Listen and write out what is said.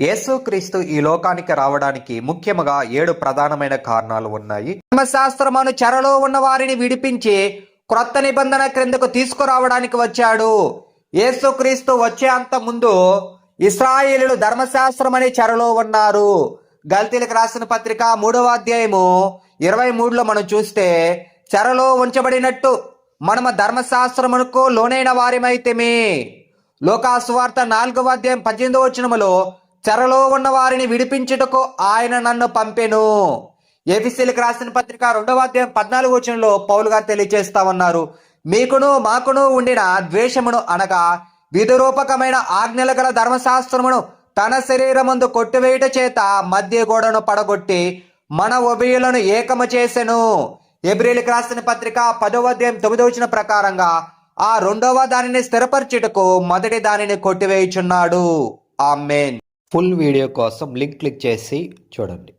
యేసుక్రీస్తు ఈ లోకానికి రావడానికి ముఖ్యముగా 7 ప్రధానమైన కారణాలు ఉన్నాయి. ధర్మశాస్త్రమును చెరలో ఉన్న వారిని విడిపించి క్రొత్త నిబంధన క్రిందకు తీసుకురావడానికి వచ్చాడు. యేసుక్రీస్తు వచ్చే అంత ముందు ఇశ్రాయేలీయులు ధర్మశాస్త్రం అనే చెరలో ఉన్నారు. గల్తీలకు రాసిన పత్రిక 3వ అధ్యాయము 23లో మనం చూస్తే, చెరలో ఉంచబడినట్టు మనము ధర్మశాస్త్రమునకు లోనైన వారిమైతేమి. లూకా సువార్త 4వ అధ్యాయం 18వ వచనములో, చెరలో ఉన్న వారిని విడిపించుటకు ఆయన నన్ను పంపెను. ఎఫెసీయులకు రాసిన పత్రిక 2వ అధ్యాయం 14వ వచనంలో పౌలు గారు తెలియజేస్తా ఉన్నారు, మీకును మాకును ఉండిన ద్వేషమును అనగా విధిరూపకమైన ఆజ్ఞలు గల ధర్మశాస్త్రమును తన శరీరమందు కొట్టివేయుట చేత మధ్య గోడను పడగొట్టి మన ఉభయులను ఏకము చేసెను. హెబ్రీయులకు రాసిన పత్రిక 10వ అధ్యాయం 9వ వచనం ప్రకారంగా ఆ రెండవ దానిని స్థిరపరచుటకు మొదటి దానిని కొట్టివేయుచున్నాడు. ఆమేన్. ఫుల్ వీడియో కోసం లింక్ క్లిక్ చేసి చూడండి.